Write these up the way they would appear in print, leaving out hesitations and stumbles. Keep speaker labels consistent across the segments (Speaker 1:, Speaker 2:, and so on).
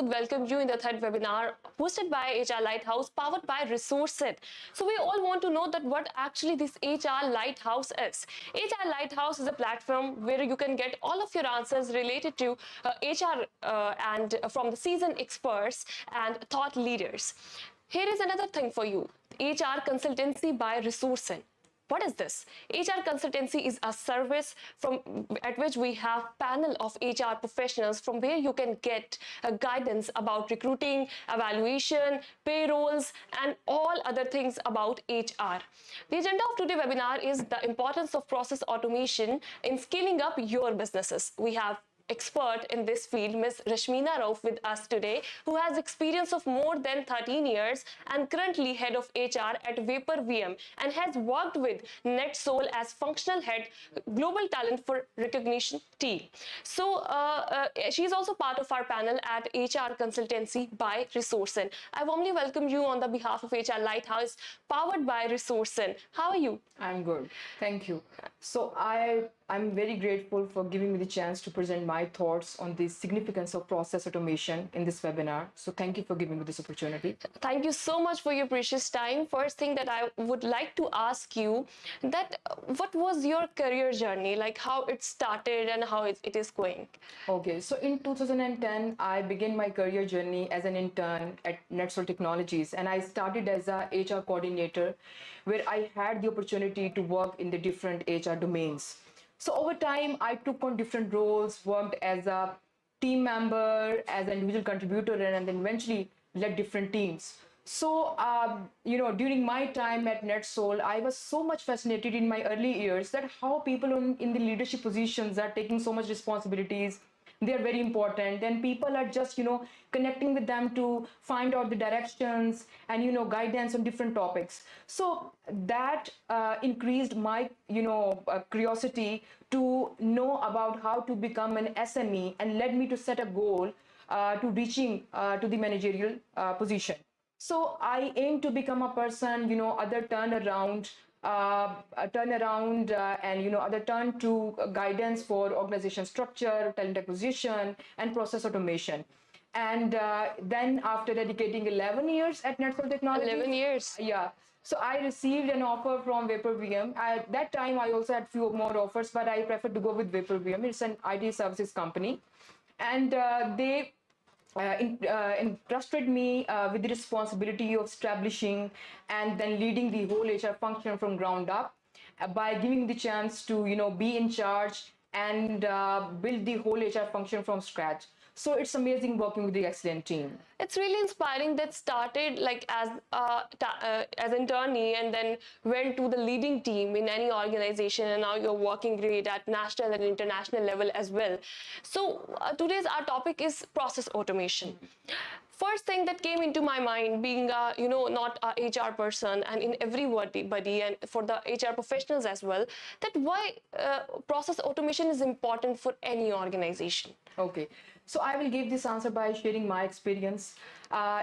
Speaker 1: would welcome you in the third webinar hosted by HR Lighthouse, powered by ResourceIt. So we all want to know that what actually this HR Lighthouse is. HR Lighthouse is a platform where you can get all of your answers related to HR and from the seasoned experts and thought leaders. Here is another thing for you: HR consultancy by ResourceIt. What is this? HR consultancy is a service at which we have panel of HR professionals from where you can get guidance about recruiting, evaluation, payrolls, and all other things about HR. The agenda of today's webinar is the importance of process automation in scaling up your businesses. We have expert in this field, Ms. Rashmina Rouf, with us today, who has experience of more than 13 years and currently head of HR at Vapor VM and has worked with NETSOL as functional head, global talent for recognition team. So she is also part of our panel at HR Consultancy by ResourceIt. I warmly welcome you on the behalf of HR Lighthouse, powered by ResourceIt. How are you?
Speaker 2: I'm good. Thank you. So I'm very grateful for giving me the chance to present my thoughts on the significance of process automation in this webinar. So thank you for giving me this opportunity.
Speaker 1: Thank you so much for your precious time. First thing that I would like to ask you, that what was your career journey, like how it started and how it is going?
Speaker 2: Okay, so in 2010, I began my career journey as an intern at NETSOL Technologies, and I started as a HR coordinator, where I had the opportunity to work in the different HR domains. So over time, I took on different roles, worked as a team member, as an individual contributor, and then eventually led different teams. So, during my time at NETSOL, I was so much fascinated in my early years that how people in the leadership positions are taking so much responsibilities. They are very important, and people are just, connecting with them to find out the directions and, guidance on different topics. So that increased my, curiosity to know about how to become an SME, and led me to set a goal to reaching to the managerial position. So I aim to become a person, other turnaround and other turn to guidance for organization structure, talent acquisition, and process automation. And then after dedicating 11 years at NETSOL Technologies,
Speaker 1: 11 years.
Speaker 2: Yeah. So I received an offer from Vapor VM. At that time, I also had few more offers, but I preferred to go with Vapor VM. It's an IT services company, and they entrusted me with the responsibility of establishing and then leading the whole HR function from ground up, by giving me the chance to be in charge and build the whole HR function from scratch. So it's amazing working with the excellent team.
Speaker 1: It's really inspiring that started like as internee and then went to the leading team in any organization, and now you're working great at national and international level as well. So today's our topic is process automation. First thing that came into my mind, being not a HR person, and in everybody and for the HR professionals as well, that why process automation is important for any organization.
Speaker 2: Okay, so I will give this answer by sharing my experience.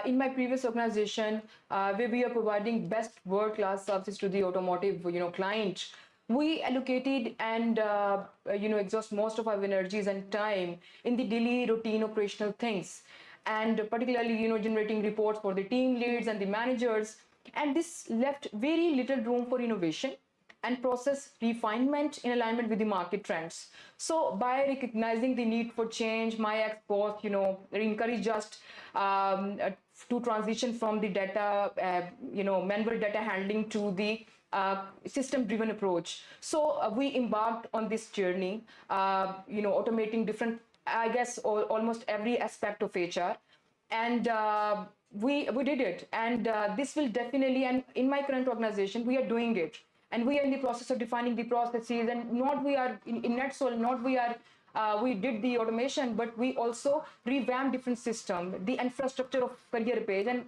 Speaker 2: In my previous organization, where we are providing best world-class services to the automotive client, we allocated and exhaust most of our energies and time in the daily routine operational things, and particularly generating reports for the team leads and the managers. And this left very little room for innovation and process refinement in alignment with the market trends. So by recognizing the need for change, my ex-boss encouraged us to transition from the data manual data handling to the system-driven approach. So we embarked on this journey, automating different, I guess, almost every aspect of HR, and we did it. And this will definitely, and in my current organization, we are doing it, and we are in the process of defining the processes. And not we are in NETSOL, not we are. We did the automation, but we also revamped different system, the infrastructure of career page, and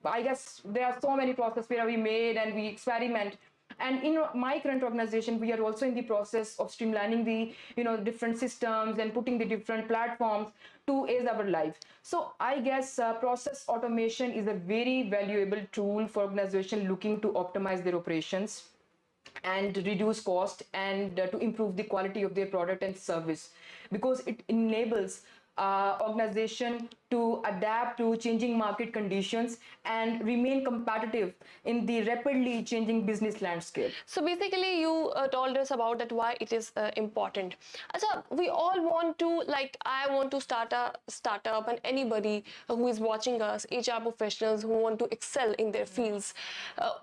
Speaker 2: I guess there are so many processes where we made and we experiment. And in my current organization, we are also in the process of streamlining the different systems and putting the different platforms to aid our life. So I guess process automation is a very valuable tool for organizations looking to optimize their operations and reduce cost, and to improve the quality of their product and service, because it enables organization to adapt to changing market conditions and remain competitive in the rapidly changing business landscape.
Speaker 1: So basically, you told us about that why it is important. Acha, we all want to, like, I want to start a startup, and anybody who is watching us, HR professionals who want to excel in their fields,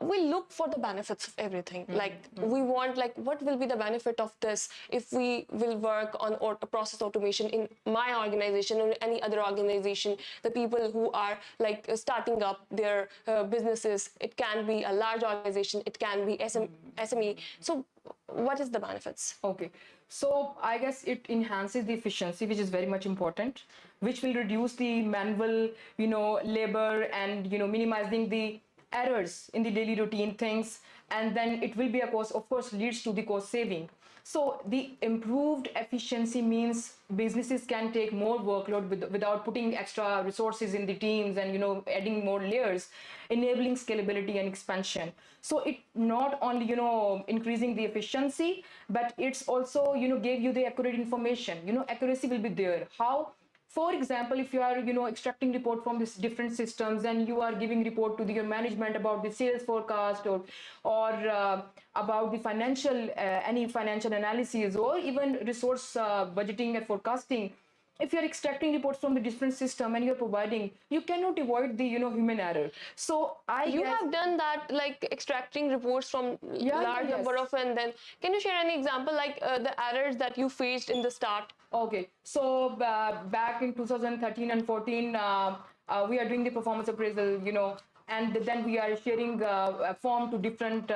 Speaker 1: we look for the benefits of everything. Like, we want, like, what will be the benefit of this if we will work on process automation in my organization or any other organization? The people who are like starting up their businesses, it can be a large organization, it can be SME. So what is the benefits?
Speaker 2: Okay, so I guess it enhances the efficiency, which is very much important, which will reduce the manual, labor, and minimizing the errors in the daily routine things, and then it will be a cost, of course, leads to the cost saving. So the improved efficiency means businesses can take more workload without putting extra resources in the teams and adding more layers, enabling scalability and expansion. So it not only increasing the efficiency, but it's also gave you the accurate information. Accuracy will be there. How? For example, if you are extracting report from these different systems and you are giving report to your management about the sales forecast or about the financial any financial analysis or even resource budgeting and forecasting, if you're extracting reports from the different system and you're providing, you cannot avoid the human error. So
Speaker 1: You have done that, like extracting reports from large number of, and then can you share any example, like the errors that you faced in the start?
Speaker 2: Okay, so back in 2013 and 14, we are doing the performance appraisal, and then we are sharing a form to different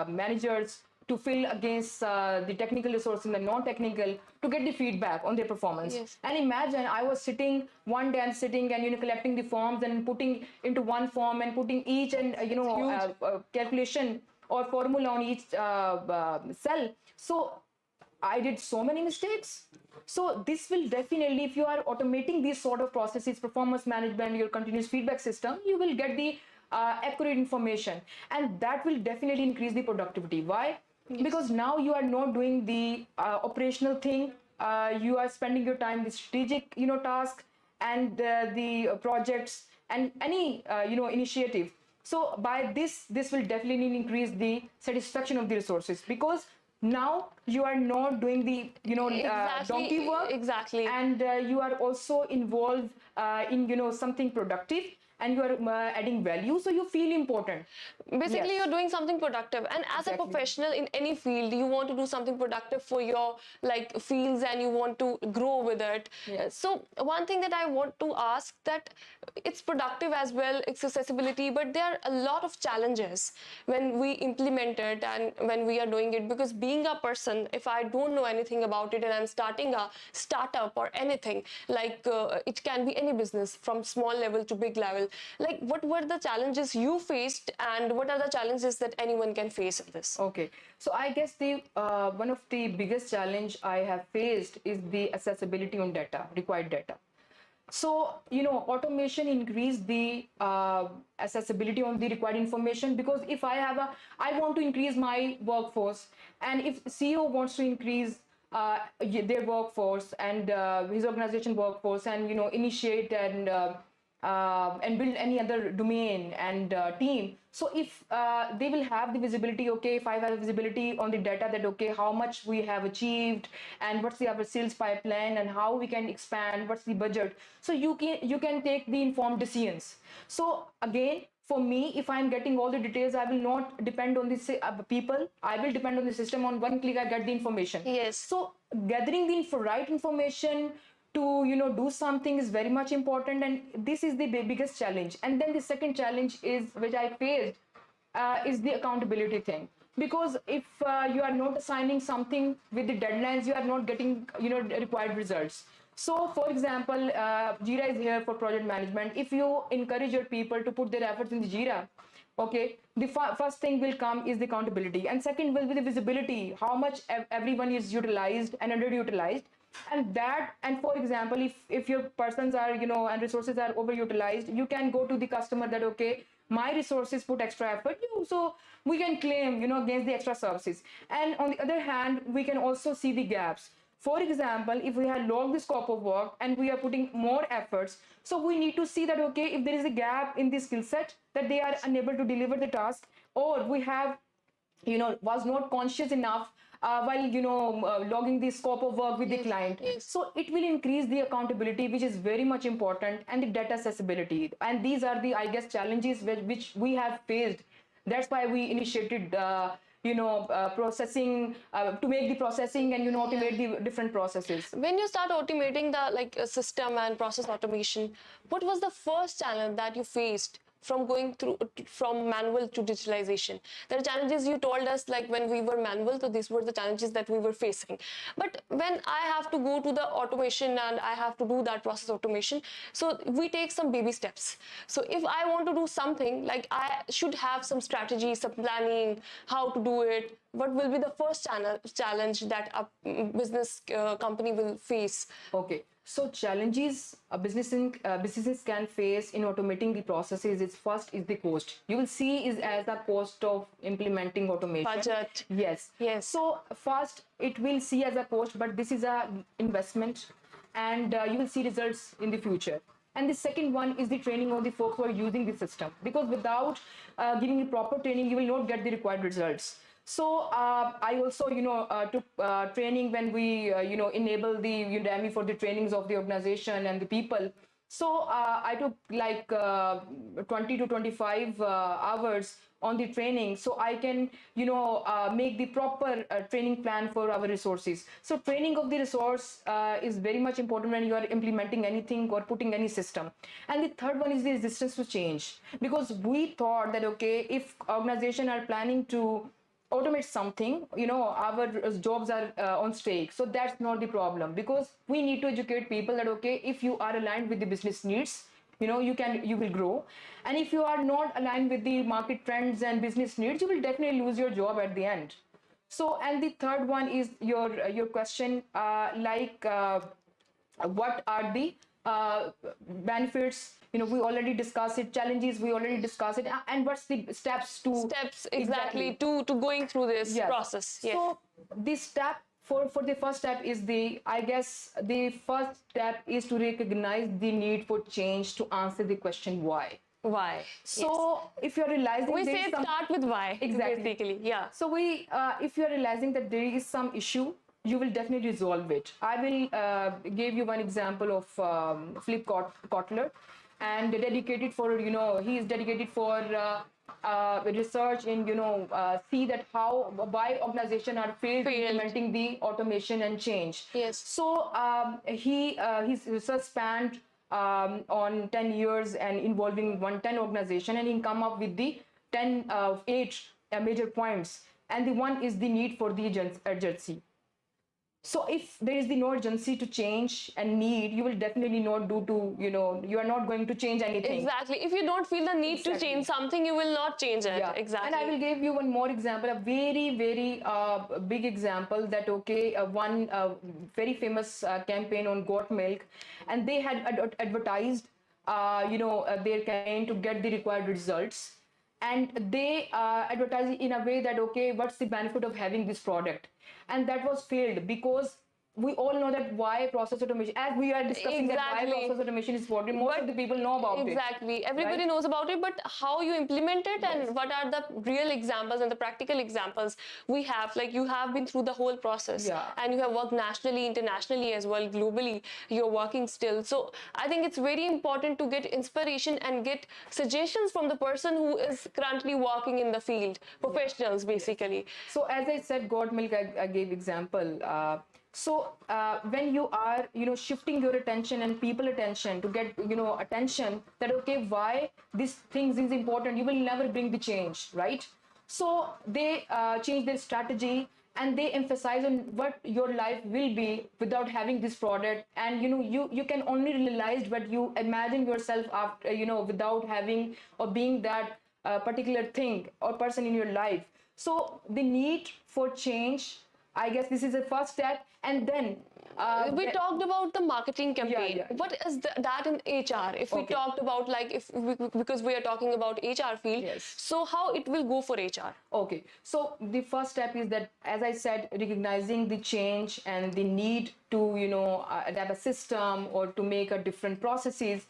Speaker 2: managers to fill against the technical resources and the non-technical to get the feedback on their performance.
Speaker 1: Yes.
Speaker 2: And imagine I was sitting one day and sitting and collecting the forms and putting into one form and putting each and calculation or formula on each cell. So I did so many mistakes. So this will definitely, if you are automating these sort of processes, performance management, your continuous feedback system, you will get the accurate information, and that will definitely increase the productivity. Why? Yes. Because now you are not doing the operational thing. You are spending your time with strategic, task and the projects and any, initiative. So by this will definitely increase the satisfaction of the resources, because now you are not doing the donkey work,
Speaker 1: exactly,
Speaker 2: and you are also involved in something productive, and you are adding value, so you feel important.
Speaker 1: Basically,
Speaker 2: Yes.
Speaker 1: you're doing something productive, and as
Speaker 2: Exactly.
Speaker 1: a professional in any field, you want to do something productive for your like fields, and you want to grow with it.
Speaker 2: Yes.
Speaker 1: So one thing that I want to ask, that it's productive as well, it's accessibility, but there are a lot of challenges when we implement it and when we are doing it, because being a person, if I don't know anything about it and I'm starting a startup or anything, like it can be any business from small level to big level, like what were the challenges you faced, and what are the challenges that anyone can face in this?
Speaker 2: Okay, so I guess the one of the biggest challenge I have faced is the accessibility on data, required data. So automation increase the accessibility on the required information, because if I want to increase my workforce, and if CEO wants to increase their workforce and his organization workforce, and initiate and build any other domain and team. So if they will have the visibility, okay, if I have visibility on the data that, okay, how much we have achieved and what's the our sales pipeline and how we can expand, what's the budget. So you can take the informed decisions. So again, for me, if I'm getting all the details, I will not depend on the people. I will depend on the system. On one click, I get the information.
Speaker 1: Yes.
Speaker 2: So gathering the right information to do something is very much important, and this is the biggest challenge. And then the second challenge is, which I faced, is the accountability thing, because if you are not assigning something with the deadlines, you are not getting required results. So for example, Jira is here for project management. If you encourage your people to put their efforts in the Jira, okay, the first thing will come is the accountability, and second will be the visibility, how much everyone is utilized and underutilized. And for example, if your persons are and resources are overutilized, you can go to the customer that, okay, my resources put extra effort, so we can claim against the extra services. And on the other hand, we can also see the gaps. For example, if we have logged the scope of work and we are putting more efforts, so we need to see that, okay, if there is a gap in the skill set that they are unable to deliver the task, or we have was not conscious enough while logging the scope of work with the client. So it will increase the accountability, which is very much important, and the data accessibility. And these are the, I guess, challenges which we have faced. That's why we initiated processing, to make the processing and automate the different processes.
Speaker 1: When you start automating the system and process automation, what was the first challenge that you faced from going through from manual to digitalization? There are challenges you told us, like when we were manual, so these were the challenges that we were facing. But when I have to go to the automation and I have to do that process automation, so we take some baby steps. So if I want to do something, like I should have some strategy, some planning, how to do it. What will be the first challenge that a business company will face?
Speaker 2: Okay. So challenges businesses can face in automating the processes is, first is the cost. You will see is as a cost of implementing automation.
Speaker 1: Budget.
Speaker 2: Yes.
Speaker 1: Yes.
Speaker 2: So first it will see as a cost, but this is a investment, and you will see results in the future. And the second one is the training of the folks who are using the system, because without giving the proper training, you will not get the required results. So I also, took training when we, enable the Udemy for the trainings of the organization and the people. So I took like 20 to 25 hours on the training, so I can, make the proper training plan for our resources. So training of the resource is very much important when you are implementing anything or putting any system. And the third one is the resistance to change, because we thought that, okay, if organizations are planning to automate something, our jobs are on stake. So that's not the problem, because we need to educate people that, okay, if you are aligned with the business needs, you will grow. And if you are not aligned with the market trends and business needs, you will definitely lose your job at the end. So, and the third one is your question, what are the benefits? We already discussed it. Challenges, we already discussed it. And what's the steps
Speaker 1: exactly to going through this process? Yes.
Speaker 2: So this step for the first step is I guess the first step is to recognize the need for change, to answer the question why.
Speaker 1: Why?
Speaker 2: So if you're realizing,
Speaker 1: we say start with why.
Speaker 2: Exactly.
Speaker 1: Basically, yeah.
Speaker 2: So if you're realizing that there is some issue, you will definitely resolve it. I will give you one example of Flip Kotler, and dedicated for, he is dedicated for research in, see that why organizations are failed implementing the automation and change.
Speaker 1: Yes.
Speaker 2: So his research spanned on 10 years and involving 10 organization, and he come up with the 8 major points. And the one is the need for the urgency. So if there is no urgency to change and need, you will definitely not you are not going to change anything.
Speaker 1: Exactly. If you don't feel the need to change something, you will not change it.
Speaker 2: Yeah.
Speaker 1: Exactly.
Speaker 2: And I will give you one more example, a very, very big example that, okay, one very famous campaign on goat milk, and they had advertised, their campaign to get the required results. And they advertise in a way that, okay, what's the benefit of having this product? And that was failed, because we all know that why process automation, as we are discussing, that why process automation is important. Most of the people know about it.
Speaker 1: Exactly. Everybody knows about it, but how you implement it and what are the real examples and the practical examples we have, like you have been through the whole process, and you have worked nationally, internationally as well, globally, you're working still. So I think it's very important to get inspiration and get suggestions from the person who is currently working in the field, professionals basically.
Speaker 2: So as I said, goat milk, I gave example. So when you are, shifting your attention and people attention to get, attention that, okay, why this things is important, you will never bring the change, right? So they change their strategy, and they emphasize on what your life will be without having this product. And, you can only realize what you imagine yourself after, without having or being that particular thing or person in your life. So the need for change, I guess this is the first step. And then
Speaker 1: We talked about the marketing campaign.
Speaker 2: yeah.
Speaker 1: What is that in HR? If we
Speaker 2: Okay.
Speaker 1: talked about like because we are talking about HR field,
Speaker 2: Yes.
Speaker 1: so how it will go for HR?
Speaker 2: Okay, so the first step is that, as I said, recognizing the change and the need to, adapt a system or to make a different processes.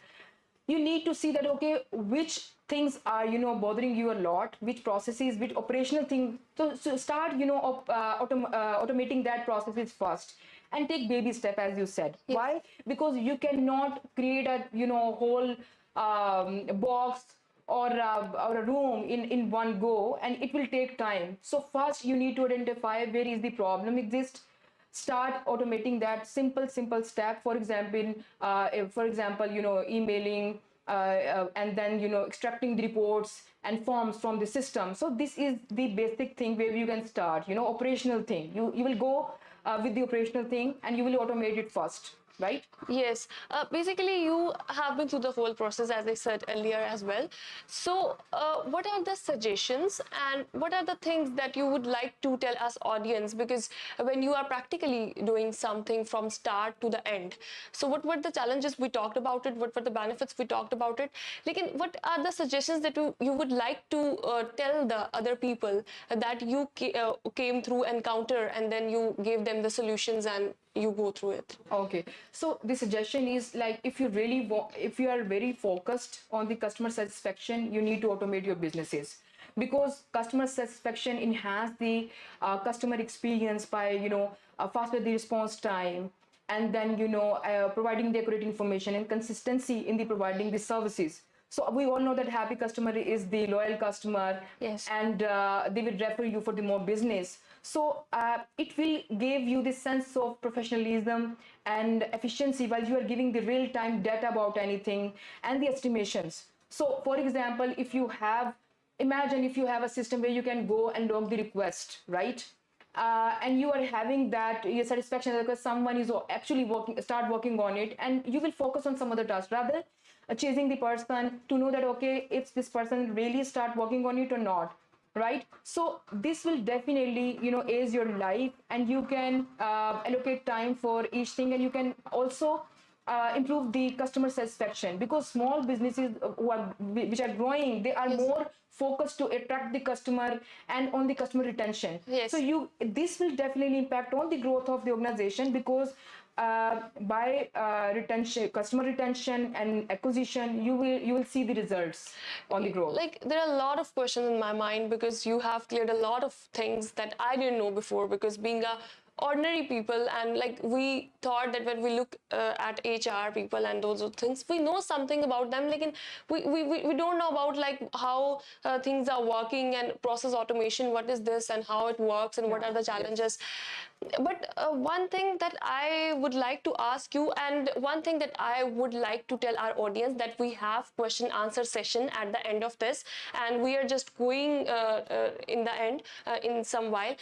Speaker 2: You need to see that, okay, which things are, bothering you a lot, which processes, which operational thing. So start, automating that processes first, and take baby step, as you said.
Speaker 1: Yes.
Speaker 2: Why? Because you cannot create a, whole box or a room in one go, and it will take time. So first you need to identify where is the problem exists. Start automating that simple step. For example, emailing, and then extracting the reports and forms from the system. So this is the basic thing where you can start, operational thing. You will go with the operational thing, and you will automate it first, right?
Speaker 1: Yes, basically you have been through the whole process, as I said earlier as well. So what are the suggestions and what are the things that you would like to tell us audience? Because when you are practically doing something from start to the end, so what were the challenges we talked about it? What were the benefits we talked about it? Like, what are the suggestions that you would like to tell the other people that you came through encounter, and then you gave them the solutions and you go through it?
Speaker 2: Okay, so the suggestion is, like, if you really if you are very focused on the customer satisfaction, you need to automate your businesses, because customer satisfaction enhance the customer experience by faster the response time, and then providing the accurate information and consistency in the providing the services. So we all know that happy customer is the loyal customer.
Speaker 1: Yes.
Speaker 2: And they will refer you for the more business. So it will give you this sense of professionalism and efficiency while you are giving the real-time data about anything and the estimations. So for example, imagine if you have a system where you can go and log the request, right? And you are having that your satisfaction because someone is actually start working on it, and you will focus on some other task rather chasing the person to know that, okay, if this person really start working on it or not, right? So this will definitely ease your life, and you can allocate time for each thing, and you can also improve the customer satisfaction, because small businesses which are growing, they are
Speaker 1: Yes.
Speaker 2: more focused to attract the customer and on the customer retention.
Speaker 1: Yes.
Speaker 2: So this will definitely impact on the growth of the organization, because by retention, customer retention and acquisition, you will see the results on the growth.
Speaker 1: Like, there are a lot of questions in my mind because you have cleared a lot of things that I didn't know before, because being a ordinary people, and like we thought that when we look at HR people and those things, we know something about them, like we don't know about like how things are working and process automation, what is this and how it works and what are the challenges. But one thing that I would like to ask you, and one thing that I would like to tell our audience, that we have question answer session at the end of this, and we are just going in the end in some while.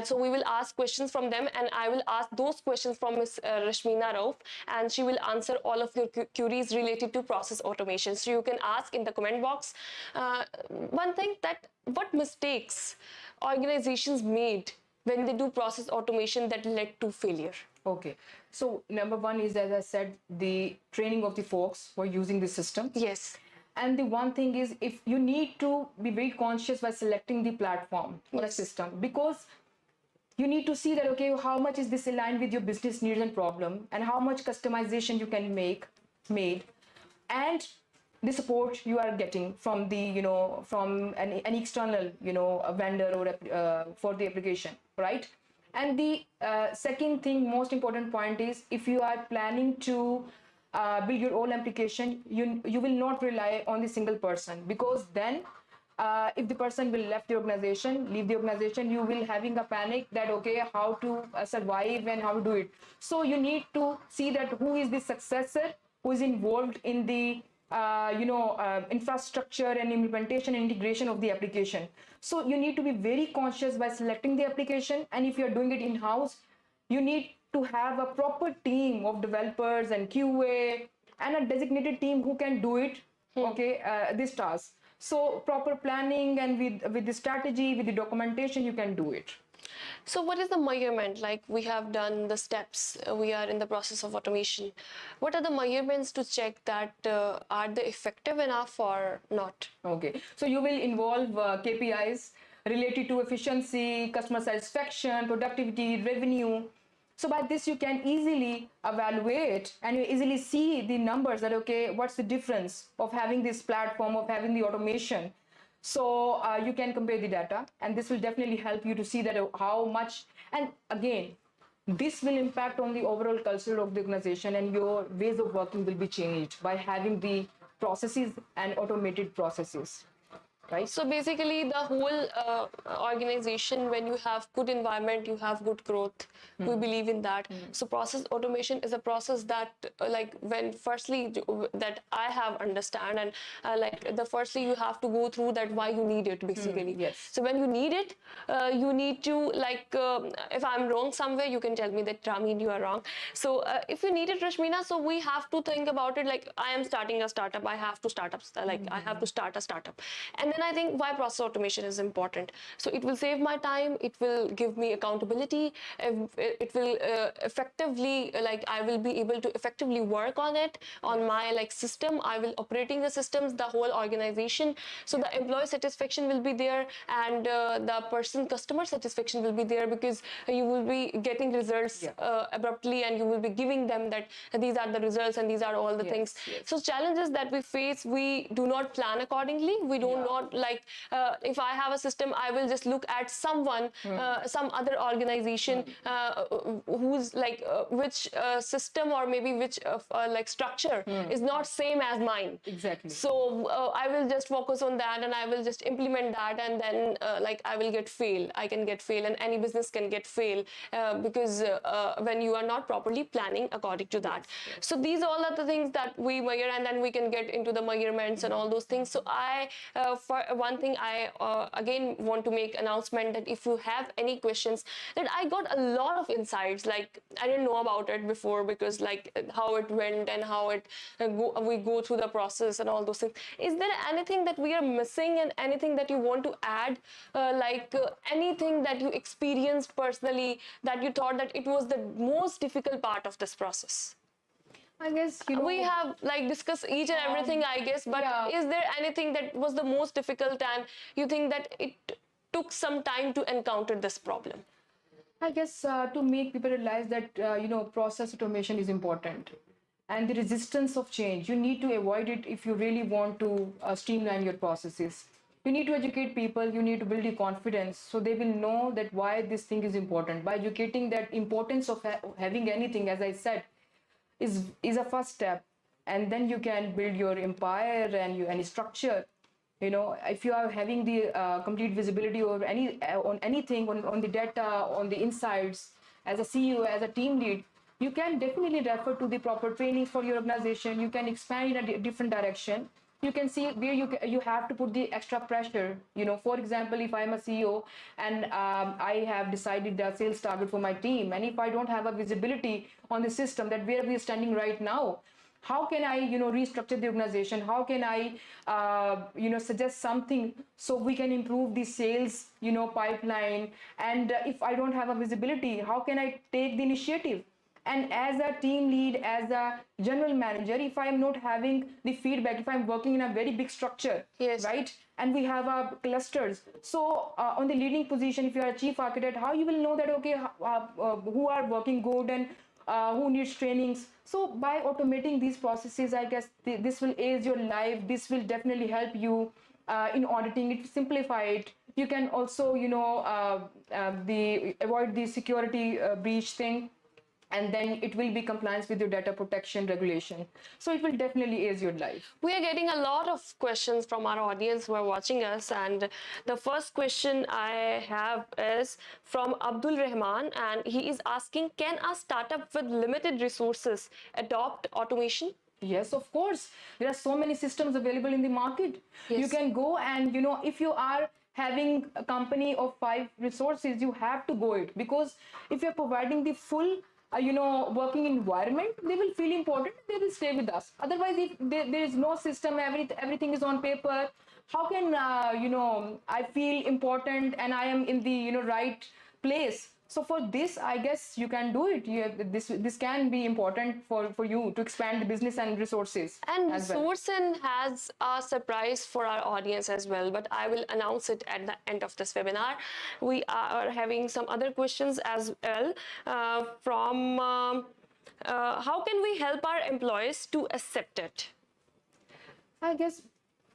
Speaker 1: So we will ask questions from them, and I will ask those questions from Ms. Rashmina Rouf, and she will answer all of your queries related to process automation. So you can ask in the comment box. One thing, that what mistakes organizations made when they do process automation that led to failure?
Speaker 2: Okay, so number one is, as I said, the training of the folks who are using the system.
Speaker 1: Yes.
Speaker 2: And the one thing is, if you need to be very conscious by selecting the platform or a
Speaker 1: Yes.
Speaker 2: system, because you need to see that, okay, how much is this aligned with your business needs and problem, and how much customization you can made, and the support you are getting from the from an external a vendor or for the application, right? And the second thing, most important point is, if you are planning to build your own application, you will not rely on the single person, because then if the person will leave the organization, you will having a panic that, okay, how to survive and how to do it. So you need to see that who is the successor, who is involved in the infrastructure and implementation and integration of the application. So you need to be very conscious by selecting the application, and if you're doing it in-house, you need to have a proper team of developers and QA and a designated team who can do it, okay, this task. So proper planning, and with the strategy, with the documentation, you can do it.
Speaker 1: So what is the measurement? Like we have done the steps, we are in the process of automation. What are the measurements to check that are they effective enough or not?
Speaker 2: Okay, so you will involve KPIs related to efficiency, customer satisfaction, productivity, revenue. So by this, you can easily evaluate and you easily see the numbers that, okay, what's the difference of having this platform, of having the automation. So you can compare the data, and this will definitely help you to see that how much, and again, this will impact on the overall culture of the organization, and your ways of working will be changed by having the processes and automated processes, right?
Speaker 1: So basically, the whole organization, when you have good environment, you have good growth. We believe in that. So process automation is a process that, like, when firstly that I have understand, and like the firstly you have to go through that why you need it basically.
Speaker 2: Yes.
Speaker 1: So when you need it, you need to like if I'm wrong somewhere, you can tell me that Ramin, you are wrong. So if you need it, Rashmina, so we have to think about it like I am starting a startup. I have to start up like I have to start a startup, and then I think why process automation is important. So it will save my time. It will give me accountability. It will effectively like I will be able to effectively work on it on my like system. I will operating the systems, the whole organization. So the employee satisfaction will be there, and the person customer satisfaction will be there, because you will be getting results abruptly, and you will be giving them that these are the results and these are all the things. So challenges that we face, we do not plan accordingly. We do not like if I have a system, I will just look at someone, some other organization who's like which system or maybe which like structure is not same as mine.
Speaker 2: Exactly.
Speaker 1: So I will just focus on that, and I will just implement that, and then like I will get fail. I can get fail, and any business can get fail because when you are not properly planning according to that. So these all are the things that we measure, and then we can get into the measurements and all those things. So I for one thing, I again want to make announcement that if you have any questions, that I got a lot of insights. Like I didn't know about it before, because like how it went and how it we go through the process and all those things. Is there anything that we are missing, and anything that you want to add, anything that you experienced personally that you thought that it was the most difficult part of this process?
Speaker 2: I guess, you know,
Speaker 1: We have like discussed each and everything, I guess, but is there anything that was the most difficult and you think that it took some time to encounter this problem?
Speaker 2: I guess to make people realize that you know, process automation is important, and the resistance of change, you need to avoid it if you really want to streamline your processes. You need to educate people. You need to build your confidence, so they will know that why this thing is important. By educating that importance of having anything, as I said, is a first step, and then you can build your empire and any structure. You know, if you are having the complete visibility over on anything, on the data, on the insights, as a CEO, as a team lead, you can definitely refer to the proper training for your organization. You can expand in a different direction. You can see where you have to put the extra pressure. You know, for example, if I'm a CEO and I have decided the sales target for my team, and if I don't have a visibility on the system that where we are standing right now, how can I, you know, restructure the organization? How can I, you know, suggest something so we can improve the sales, you know, pipeline? And if I don't have a visibility, how can I take the initiative? And as a team lead, as a general manager, if I'm not having the feedback, if I'm working in a very big structure, right, and we have our clusters, so on the leading position, if you are a chief architect, how you will know that, okay, who are working good and who needs trainings? So by automating these processes, I guess this will ease your life. This will definitely help you in auditing it, simplify it. You can also, you know, avoid the security breach thing, and then it will be compliance with your data protection regulation. So it will definitely ease your life.
Speaker 1: We are getting a lot of questions from our audience who are watching us, and the first question I have is from Abdul Rahman, and he is asking, can a startup with limited resources adopt automation?
Speaker 2: Yes, of course. There are so many systems available in the market. You can go and, you know, if you are having a company of 5 resources, you have to go it, because if you're providing the full you know, working environment, they will feel important, they will stay with us. Otherwise, if there is no system, everything is on paper, how can you know, I feel important and I am in the, you know, right place. So for this, I guess you can do it. This can be important for you to expand the business and resources
Speaker 1: And
Speaker 2: as well.
Speaker 1: Resourcin has a surprise for our audience as well, but I will announce it at the end of this webinar. We are having some other questions as well from how can we help our employees to accept it?
Speaker 2: I guess,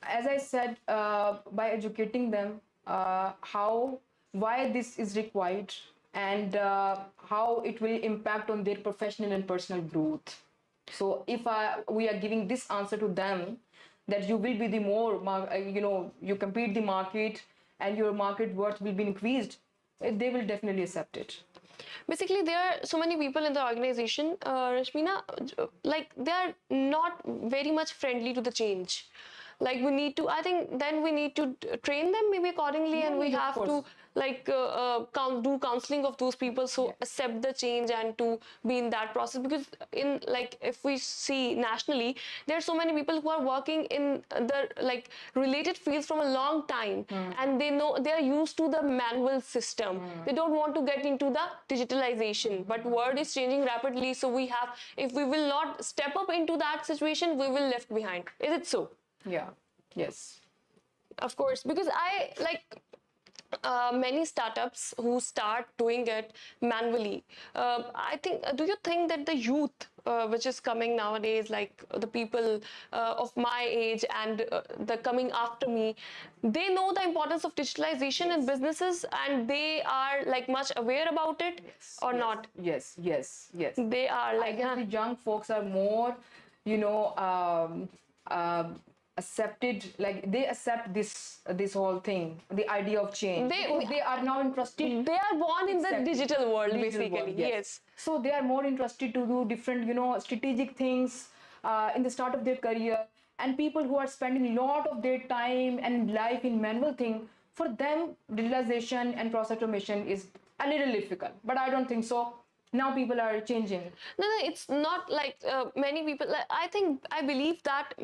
Speaker 2: as I said, by educating them why this is required, and how it will impact on their professional and personal growth. So if we are giving this answer to them, that you will be the more, you compete the market and your market worth will be increased, they will definitely accept it.
Speaker 1: Basically, there are so many people in the organization, Rashmina, like they are not very much friendly to the change. Like we need to, I think then we need to train them maybe accordingly, and we
Speaker 2: Yeah, of
Speaker 1: have to
Speaker 2: course.
Speaker 1: like do counseling of those people, so accept the change and to be in that process. Because in like if we see nationally, there are so many people who are working in the like related fields from a long time, and they know they are used to the manual system. They don't want to get into the digitalization, but world is changing rapidly, so we have, if we will not step up into that situation, we will left behind. Is it so?
Speaker 2: Yeah. Yes.
Speaker 1: Of course, because I like many startups who start doing it manually. I think, do you think that the youth, which is coming nowadays, like the people of my age and the coming after me, they know the importance of digitalization in businesses, and they are like much aware about it, or
Speaker 2: Yes,
Speaker 1: not?
Speaker 2: yes.
Speaker 1: They are
Speaker 2: I
Speaker 1: like,
Speaker 2: guess the young folks are more, you know, accepted. Like they accept this whole thing, the idea of change, because they are now interested.
Speaker 1: they are born in the
Speaker 2: Exactly.
Speaker 1: digital world,
Speaker 2: Digital
Speaker 1: basically.
Speaker 2: world, yes.
Speaker 1: Yes.
Speaker 2: So they are more interested to do different, strategic things in the start of their career. And people who are spending a lot of their time and life in manual thing, for them, digitalization and process automation is a little difficult. But I don't think so. Now people are changing.
Speaker 1: No, it's not like many people. Like, I think I believe that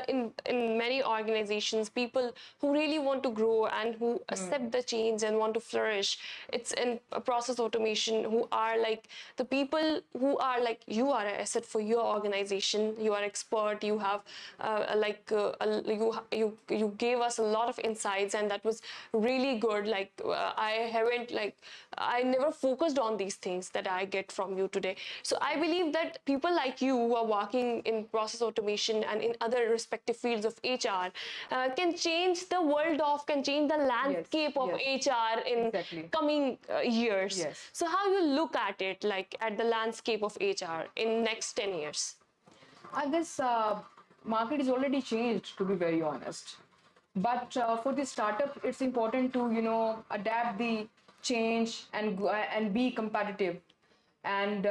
Speaker 1: in many organizations, people who really want to grow and who accept the change and want to flourish, it's in a process automation. Who are like the people who are like, you are an asset for your organization. You are expert. You have you gave us a lot of insights, and that was really good. Like I haven't like I never focused on these things that I get from you today. So I believe that people like you who are working in process automation and in other respective fields of HR can change the world of, can change the landscape of
Speaker 2: yes.
Speaker 1: HR in
Speaker 2: Exactly.
Speaker 1: coming years.
Speaker 2: Yes.
Speaker 1: So how you look at it, like at the landscape of HR in next 10 years?
Speaker 2: I guess market is already changed, to be very honest. But for the startup, it's important to adapt the change and be competitive. And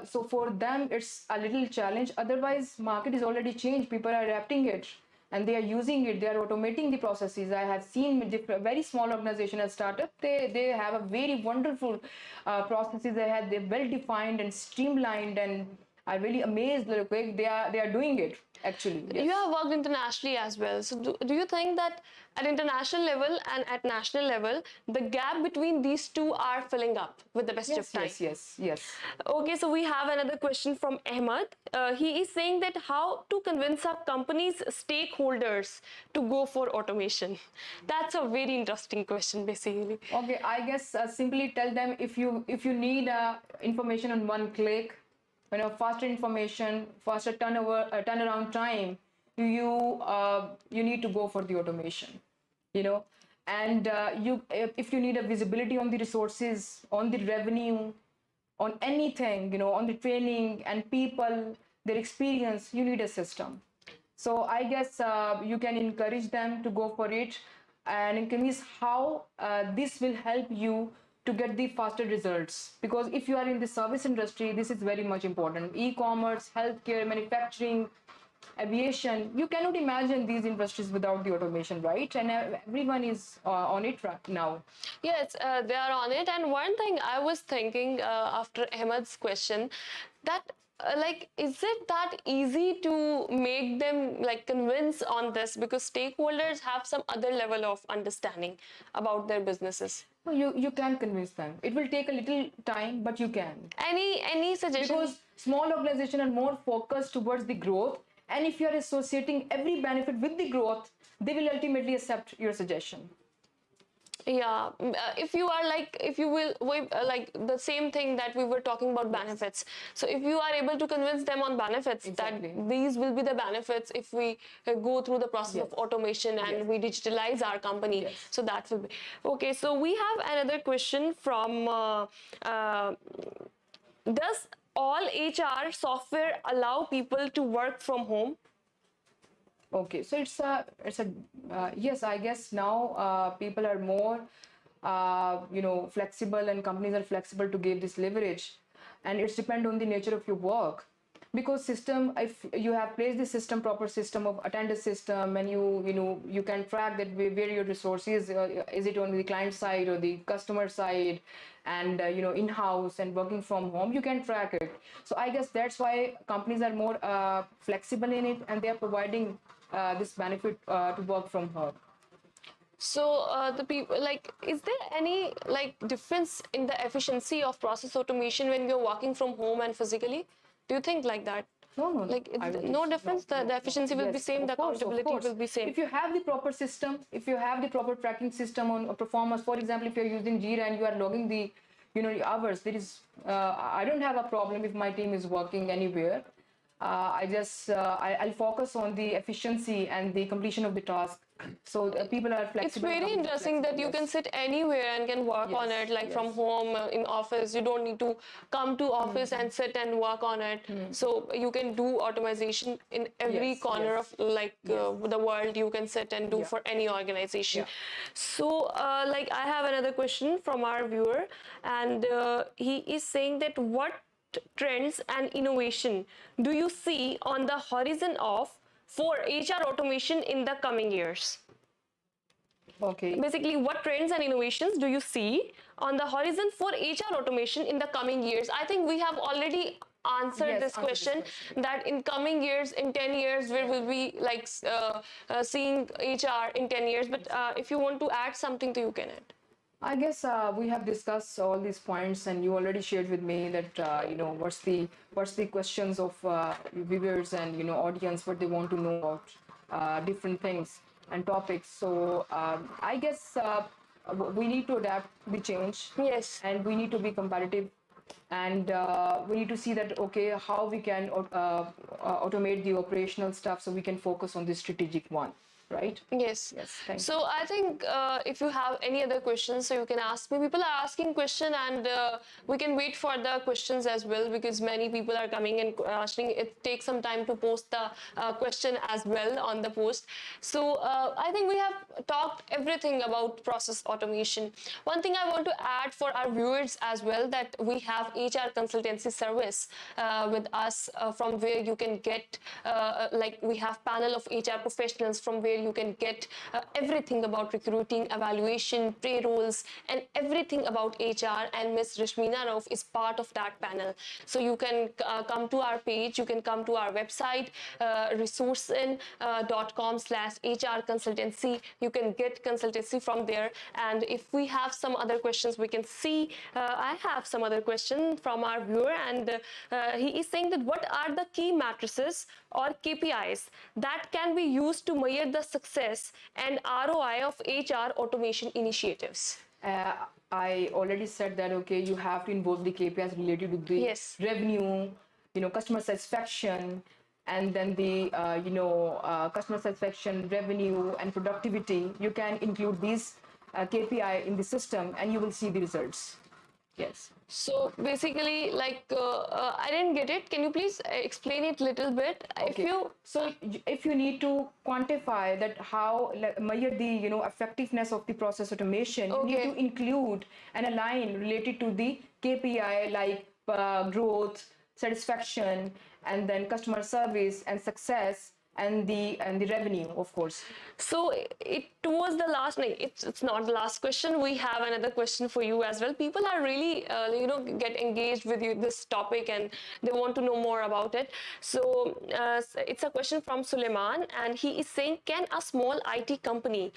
Speaker 2: so for them, it's a little challenge. Otherwise, market is already changed. People are adapting it, and they are using it. They are automating the processes. I have seen very small organization as startup. They have a very wonderful processes. They're well defined and streamlined, and I'm really amazed. Like, okay, they are doing it actually. Yes.
Speaker 1: You have worked internationally as well. So do you think that at international level and at national level, the gap between these two are filling up with the best of time?
Speaker 2: Yes.
Speaker 1: Okay, so we have another question from Ahmed. He is saying that how to convince our company's stakeholders to go for automation. That's a very interesting question, basically.
Speaker 2: Okay, I guess simply tell them, if you need information on one click, faster information, faster turnaround time, you need to go for the automation, and you if you need a visibility on the resources, on the revenue, on anything, on the training and people, their experience, you need a system. So I guess you can encourage them to go for it, and encourage how this will help you to get the faster results. Because if you are in the service industry, this is very much important. E-commerce, healthcare, manufacturing, aviation, you cannot imagine these industries without the automation, right? And everyone is on it right now.
Speaker 1: Yes, they are on it. And one thing I was thinking after Ahmed's question, that like, is it that easy to make them like convince on this? Because stakeholders have some other level of understanding about their businesses.
Speaker 2: No, you can convince them. It will take a little time, but you can.
Speaker 1: Any suggestion?
Speaker 2: Because small organizations are more focused towards the growth, and if you are associating every benefit with the growth, they will ultimately accept your suggestion.
Speaker 1: Yeah, if you are like, if you will, like the same thing that we were talking about benefits. So if you are able to convince them on benefits,
Speaker 2: Exactly.
Speaker 1: that these will be the benefits if we go through the process of
Speaker 2: Yes.
Speaker 1: automation and
Speaker 2: Yes.
Speaker 1: we digitalize our company.
Speaker 2: Yes.
Speaker 1: So that will be okay. So we have another question from does all HR software allow people to work from home?
Speaker 2: Okay, so it's a yes. I guess now people are more flexible, and companies are flexible to give this leverage, and it's depend on the nature of your work. Because system, if you have placed the system, proper system of attendance system, and you can track that where your resource is it on the client side or the customer side, and in-house and working from home, you can track it. So I guess that's why companies are more flexible in it, and they are providing this benefit to work from home.
Speaker 1: So the people, like, is there any like difference in the efficiency of process automation when you're working from home and physically? Do you think like that?
Speaker 2: No, no, no.
Speaker 1: Like
Speaker 2: I will
Speaker 1: no
Speaker 2: just,
Speaker 1: difference.
Speaker 2: no,
Speaker 1: The efficiency will be
Speaker 2: yes,
Speaker 1: same. The
Speaker 2: of course, of
Speaker 1: accountability
Speaker 2: course.
Speaker 1: will be same.
Speaker 2: If you have the proper system, if you have the proper tracking system on performance, for example, if you're using Jira and you are logging the, the hours, there is, I don't have a problem if my team is working anywhere. I'll focus on the efficiency and the completion of the task. So people are flexible.
Speaker 1: It's very interesting that you can sit anywhere and can work on
Speaker 2: Yes,
Speaker 1: it, like from
Speaker 2: yes.
Speaker 1: home, in office. You don't need to come to office and sit and work on it. So you can do automation in every
Speaker 2: Yes,
Speaker 1: corner
Speaker 2: yes.
Speaker 1: of like the world. You can sit and do
Speaker 2: Yeah.
Speaker 1: for any organization.
Speaker 2: Yeah.
Speaker 1: So like I have another question from our viewer, and he is saying that what trends and innovation do you see on the horizon of for HR automation in the coming years?
Speaker 2: Okay.
Speaker 1: Basically, what trends and innovations do you see on the horizon for HR automation in the coming years? I think we have already answered this question, that in coming years, in 10 years, we will be like seeing HR in 10 years. But if you want to add something, to you can add.
Speaker 2: I guess we have discussed all these points, and you already shared with me that what's the questions of viewers and audience, what they want to know about different things and topics. So I guess we need to adapt the change.
Speaker 1: Yes.
Speaker 2: And we need to be competitive, and we need to see that how we can automate the operational stuff so we can focus on the strategic one. Right?
Speaker 1: Yes.
Speaker 2: Yes. Thank you.
Speaker 1: So I think if you have any other questions, so you can ask me. People are asking question, and we can wait for the questions as well, because many people are coming and asking. It takes some time to post the question as well on the post. So I think we have talked everything about process automation. One thing I want to add for our viewers as well, that we have HR consultancy service with us, from where you can get like we have panel of HR professionals from where you can get everything about recruiting, evaluation, payrolls, and everything about HR. And Miss Rashmina Rouf is part of that panel. So you can come to our page, you can come to our website, resourcein.com/HR consultancy. You can get consultancy from there. And if we have some other questions, we can see. I have some other question from our viewer, and he is saying that what are the key matrices or KPIs that can be used to measure the success and ROI of HR automation initiatives?
Speaker 2: I already said that you have to involve the KPIs related to the
Speaker 1: Yes.
Speaker 2: revenue, customer satisfaction, and then the customer satisfaction, revenue, and productivity. You can include these KPI in the system, and you will see the results. Yes.
Speaker 1: So basically, like I didn't get it. Can you please explain it a little bit?
Speaker 2: Okay. If you need to quantify that, how measure the effectiveness of the process automation, you need to include and align related to the KPI like growth, satisfaction, and then customer service and success, and the revenue, of course.
Speaker 1: So it was the last, like, it's not the last question. We have another question for you as well. People are really get engaged with you, this topic, and they want to know more about it. So it's a question from Suleiman, and he is saying, can a small IT company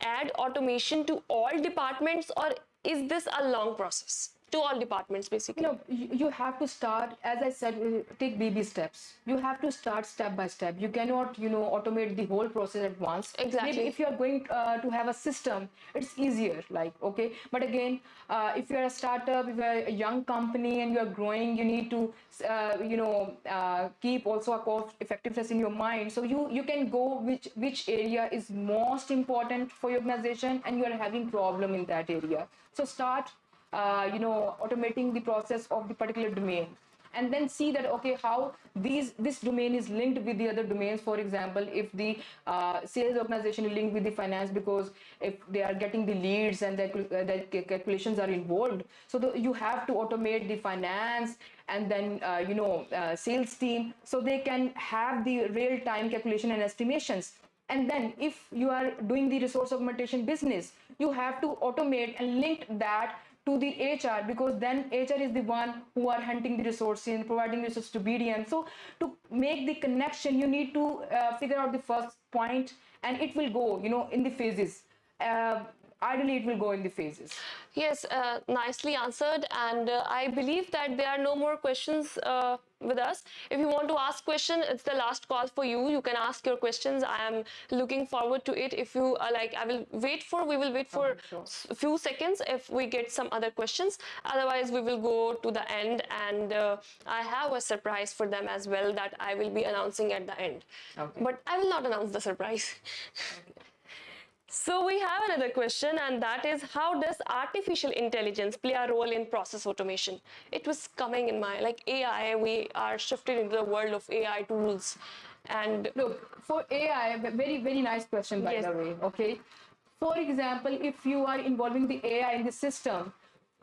Speaker 1: add automation to all departments, or is this a long process? To all departments, basically.
Speaker 2: You have to start, as I said, take baby steps. You have to start step by step. You cannot automate the whole process at once.
Speaker 1: Exactly.
Speaker 2: Maybe if you are going to have a system, it's easier, like, okay. But again, if you are a startup, if you are a young company and you are growing, you need to keep also a cost effectiveness in your mind. So you can go which area is most important for your organization, and you are having problem in that area. So start automating the process of the particular domain, and then see that, okay, how this domain is linked with the other domains. For example, if the sales organization is linked with the finance, because if they are getting the leads and the calculations are involved, so you have to automate the finance and then sales team, so they can have the real-time calculation and estimations. And then if you are doing the resource augmentation business, you have to automate and link that to the HR, because then HR is the one who are hunting the resources, providing resources to BDM. So to make the connection, you need to figure out the first point, and it will go in the phases. Ideally, it will go in the phases.
Speaker 1: Yes, nicely answered. And I believe that there are no more questions with us. If you want to ask question, it's the last call for you. You can ask your questions. I am looking forward to it. If you like, we will wait for a few seconds if we get some other questions. Otherwise, we will go to the end, and I have a surprise for them as well that I will be announcing at the end.
Speaker 2: Okay.
Speaker 1: But I will not announce the surprise. Okay. So we have another question, and that is, how does artificial intelligence play a role in process automation? It was coming in my, like, AI, we are shifted into the world of AI tools. And
Speaker 2: look, for AI, very, very nice question, by
Speaker 1: yes.
Speaker 2: the way, okay? For example, if you are involving the AI in the system,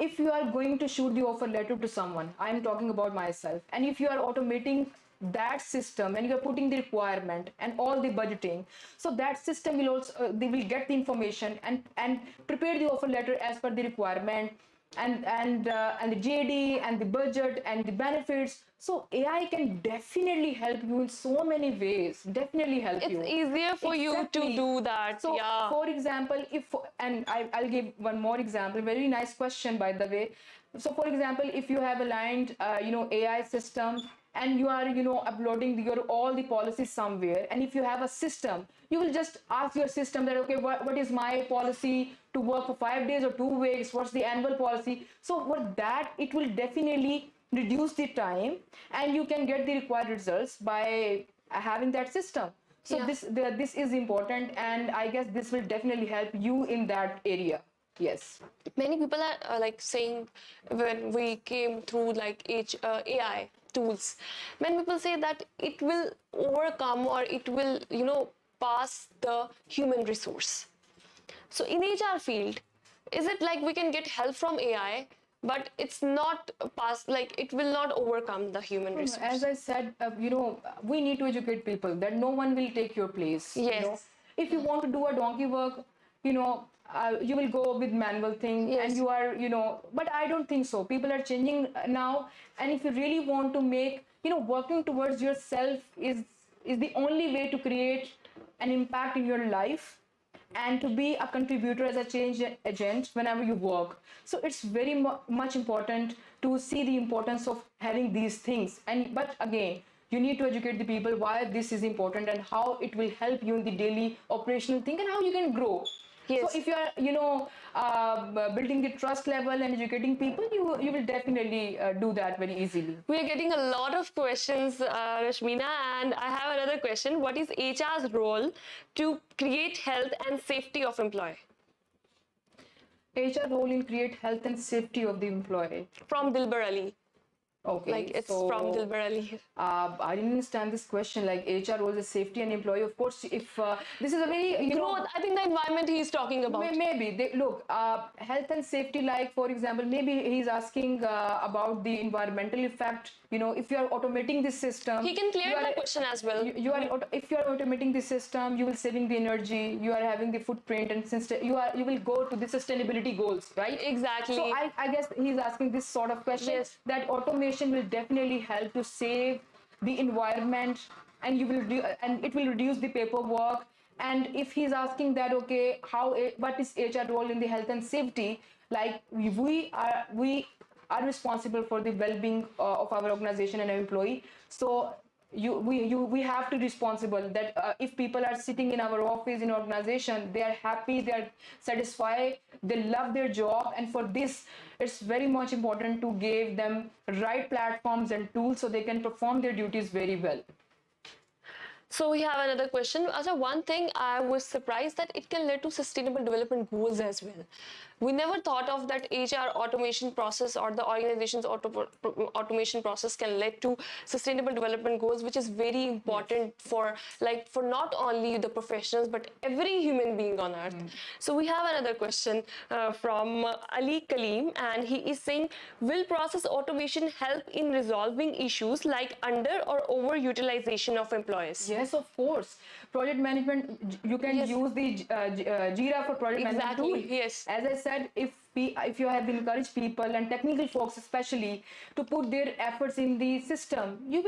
Speaker 2: if you are going to shoot the offer letter to someone, I'm talking about myself, and if you are automating that system and you're putting the requirement and all the budgeting, so that system will also they will get the information and prepare the offer letter as per the requirement, and the JD and the budget and the benefits. So AI can definitely help you in so many ways. Definitely help you.
Speaker 1: It's easier for you to do that.
Speaker 2: So,
Speaker 1: yeah.
Speaker 2: For example, I'll give one more example. Very nice question, by the way. So, for example, if you have aligned, AI system, and you are, uploading your all the policies somewhere, and if you have a system, you will just ask your system that, okay, what is my policy to work for 5 days or 2 weeks? What's the annual policy? So, for that, it will definitely reduce the time, and you can get the required results by having that system. So yeah. This is important, and I guess this will definitely help you in that area. Yes.
Speaker 1: Many people are like saying, when we came through like AI tools, many people say that it will overcome, or it will pass the human resource. So in HR field, is it like we can get help from AI, but it's not past, like it will not overcome the human resource?
Speaker 2: As I said, we need to educate people that no one will take your place.
Speaker 1: Yes.
Speaker 2: If you want to do a donkey work, you will go with manual thing. Yes. And you are, but I don't think so. People are changing now, and if you really want to make, working towards yourself is the only way to create an impact in your life, and to be a contributor as a change agent whenever you work. So it's very much important to see the importance of having these things. But again, you need to educate the people why this is important and how it will help you in the daily operational thing and how you can grow. Yes. So if you are, building the trust level and educating people, you will definitely do that very easily.
Speaker 1: We are getting a lot of questions, Rashmina, and I have another question. What is HR's role to create health and safety of employee?
Speaker 2: HR role in create health and safety of the employee.
Speaker 1: From Dilbar Ali.
Speaker 2: Okay,
Speaker 1: Like it's
Speaker 2: so
Speaker 1: from Dilbar Ali.
Speaker 2: I didn't understand this question. Like HR roles as safety and employee. Of course, if this is a very
Speaker 1: Growth, I think the environment he's talking about.
Speaker 2: maybe they look health and safety. Like for example, maybe he's asking about the environmental effect. If you are automating this system,
Speaker 1: He can clear
Speaker 2: you are
Speaker 1: the question as well.
Speaker 2: you are if you are automating the system, you will saving the energy. You are having the footprint, and since you will go to the sustainability goals, right?
Speaker 1: Exactly.
Speaker 2: So I guess he's asking this sort of question.
Speaker 1: Yes.
Speaker 2: That automation will definitely help to save the environment, and and it will reduce the paperwork. And if he's asking that, okay, what is HR role in the health and safety? Like we are responsible for the well-being of our organization and our employee. So we have to responsible that if people are sitting in our office in organization, they are happy, they are satisfied, they love their job, and for this it's very much important to give them right platforms and tools so they can perform their duties very well.
Speaker 1: So we have another question. Also, one thing I was surprised that it can lead to sustainable development goals as well. We never thought of that HR automation process or the organization's automation process can lead to sustainable development goals, which is very important for not only the professionals but every human being on earth. So we have another question from Ali Kaleem, and he is saying, will process automation help in resolving issues like under or overutilization of employees?
Speaker 2: Yes, of course. Project management, you can
Speaker 1: Yes.
Speaker 2: use the Jira for project management tool.
Speaker 1: Exactly, yes.
Speaker 2: As I said, if you have encouraged people and technical folks especially to put their efforts in the system, you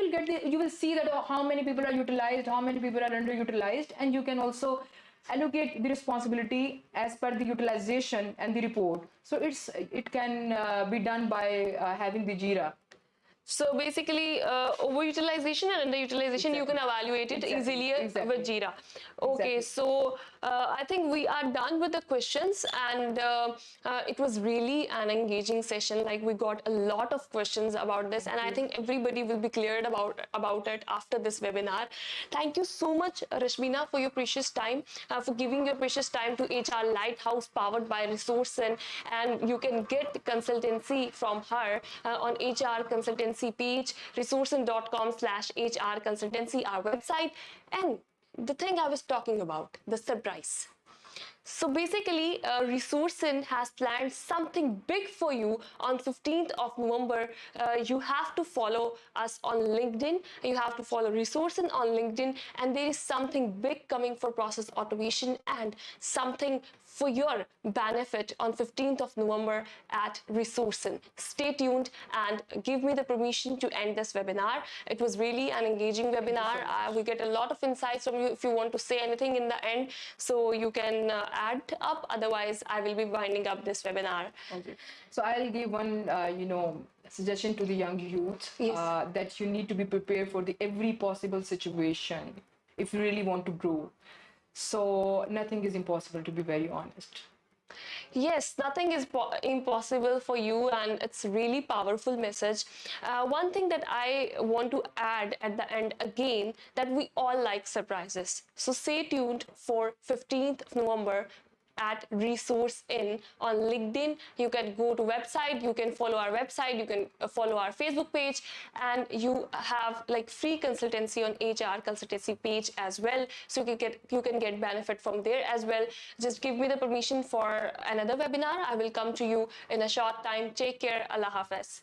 Speaker 2: will see that how many people are utilized, how many people are underutilized, and you can also allocate the responsibility as per the utilization and the report. So it can be done by having the Jira.
Speaker 1: So basically, overutilization and underutilization, you can evaluate it easily with Jira. Okay, so I think we are done with the questions, and it was really an engaging session. Like, we got a lot of questions about this, and I think everybody will be cleared about it after this webinar. Thank you so much, Rashmina, for your precious time, for giving your precious time to HR Lighthouse, powered by Resourcen, and you can get consultancy from her on HR consultancy page, resourcen.com/HR consultancy, our website. And the thing I was talking about, the surprise. So basically, Resourcen has planned something big for you on 15th of November. You have to follow us on LinkedIn. You have to follow Resourcen on LinkedIn, and there is something big coming for process automation and something for your benefit on 15th of November at Resourcen. Stay tuned and give me the permission to end this webinar. It was really an engaging webinar. We get a lot of insights from you. If you want to say anything in the end, so you can add up. Otherwise, I will be winding up this webinar.
Speaker 2: Okay. So I'll give one, suggestion to the young youth, that you need to be prepared for every possible situation if you really want to grow. So nothing is impossible, to be very honest.
Speaker 1: Yes, nothing is impossible for you, and it's really powerful message. One thing that I want to add at the end again, that we all like surprises. So stay tuned for 15th of November at Resourcen on LinkedIn. You can go to website, you can follow our website, you can follow our Facebook page, and you have like free consultancy on HR consultancy page as well. So you can get benefit from there as well. Just give me the permission for another webinar. I will come to you in a short time. Take care. Allah Hafiz.